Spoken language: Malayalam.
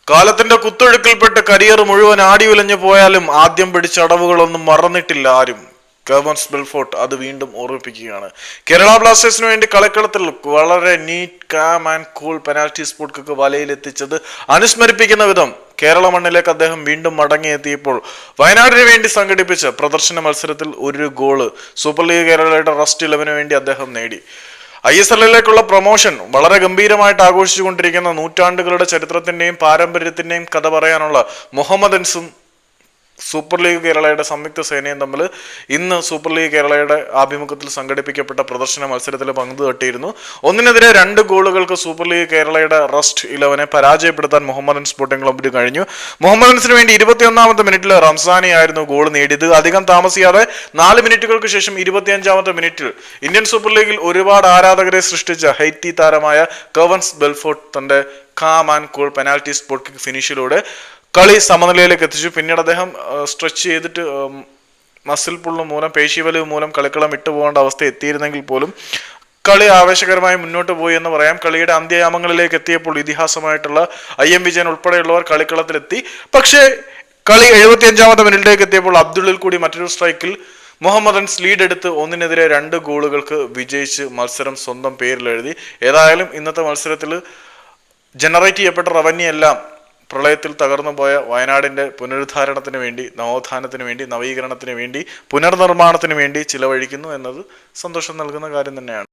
കാലത്തിന്റെ കുത്തൊഴുക്കിൽപ്പെട്ട് കരിയർ മുഴുവൻ ആടി ഉലഞ്ഞു പോയാലും ആദ്യം പിടിച്ച അടവുകളൊന്നും മറന്നിട്ടില്ല ആരും. കെവൻസ് ബെൽഫോർട്ട് അത് വീണ്ടും ഓർമ്മിപ്പിക്കുകയാണ്. കേരള ബ്ലാസ്റ്റേഴ്സിന് വേണ്ടി കളിക്കളത്തിൽ വളരെ neat, calm and cool penalty spot വലയിലെത്തിച്ചത് അനുസ്മരിപ്പിക്കുന്ന വിധം കേരള മണ്ണിലേക്ക് അദ്ദേഹം വീണ്ടും മടങ്ങിയെത്തിയപ്പോൾ വയനാടിന് വേണ്ടി സംഘടിപ്പിച്ച പ്രദർശന മത്സരത്തിൽ ഒരു ഗോള് സൂപ്പർ ലീഗ് കേരളയുടെ റസ്റ്റ് 11 വേണ്ടി അദ്ദേഹം നേടി. ISL-ലേക്കുള്ള പ്രൊമോഷൻ വളരെ ഗംഭീരമായിട്ട് ആഘോഷിച്ചുകൊണ്ടിരിക്കുന്ന നൂറ്റാണ്ടുകളുടെ ചരിത്രത്തിന്റെയും പാരമ്പര്യത്തിന്റെയും കഥ പറയാനുള്ള മുഹമ്മദൻസും സൂപ്പർ ലീഗ് കേരളയുടെ സംയുക്ത സേനയും തമ്മിൽ ഇന്ന് സൂപ്പർ ലീഗ് കേരളയുടെ ആഭിമുഖ്യത്തിൽ സംഘടിപ്പിക്കപ്പെട്ട പ്രദർശന മത്സരത്തിൽ പങ്കുതട്ടിയിരുന്നു. 1-നെതിരെ 2 ഗോളുകൾക്ക് സൂപ്പർ ലീഗ് കേരളയുടെ റസ്റ്റ് 11 പരാജയപ്പെടുത്താൻ മുഹമ്മദൻ സ്പോർട്ടിംഗ് ക്ലബിന് കഴിഞ്ഞു. മുഹമ്മദൻസിന് വേണ്ടി 21-ാമത്തെ മിനിറ്റിൽ റംസാനി ആയിരുന്നു ഗോൾ നേടിയത്. അധികം താമസിയാതെ 4 മിനിറ്റുകൾക്ക് ശേഷം 25-ാമത്തെ മിനിറ്റിൽ ഇന്ത്യൻ സൂപ്പർ ലീഗിൽ ഒരുപാട് ആരാധകരെ സൃഷ്ടിച്ച ഹൈറ്റി താരമായ കെവൻസ് ബെൽഫോർട്ട് തന്റെ calm and cool penalty spot kick ഫിനിഷിലൂടെ കളി സമനിലയിലേക്ക് എത്തിച്ചു. പിന്നീട് അദ്ദേഹം സ്ട്രെച്ച് ചെയ്തിട്ട് മസിൽ പുള്ള് മൂലം, പേശിവലിവ് മൂലം കളിക്കളം വിട്ടുപോകേണ്ട അവസ്ഥ എത്തിയിരുന്നെങ്കിൽ പോലും കളി ആവേശകരമായി മുന്നോട്ട് പോയി എന്ന് പറയാം. കളിയുടെ അന്ത്യയാമങ്ങളിലേക്ക് എത്തിയപ്പോൾ ഇതിഹാസമായിട്ടുള്ള IM വിജയൻ ഉൾപ്പെടെയുള്ളവർ കളിക്കളത്തിലെത്തി. പക്ഷേ കളി 75-ാമത്തെ മിനിറ്റിലേക്ക് എത്തിയപ്പോൾ അബ്ദുള്ളിൽ കൂടി മറ്റൊരു സ്ട്രൈക്കിൽ മുഹമ്മദൻസ് ലീഡ് എടുത്ത് 1-നെതിരെ 2 ഗോളുകൾക്ക് വിജയിച്ച് മത്സരം സ്വന്തം പേരിലെഴുതി. ഏതായാലും ഇന്നത്തെ മത്സരത്തിൽ ജനറേറ്റ് ചെയ്യപ്പെട്ട റവന്യൂ എല്ലാം പ്രളയത്തിൽ തകർന്നുപോയ വയനാടിന്റെ പുനരുദ്ധാരണത്തിന് വേണ്ടി, നവോത്ഥാനത്തിന് വേണ്ടി, നവീകരണത്തിന് വേണ്ടി, പുനർനിർമ്മാണത്തിന് വേണ്ടി ചിലവഴിക്കുന്നു എന്നത് സന്തോഷം നൽകുന്ന കാര്യം തന്നെയാണ്.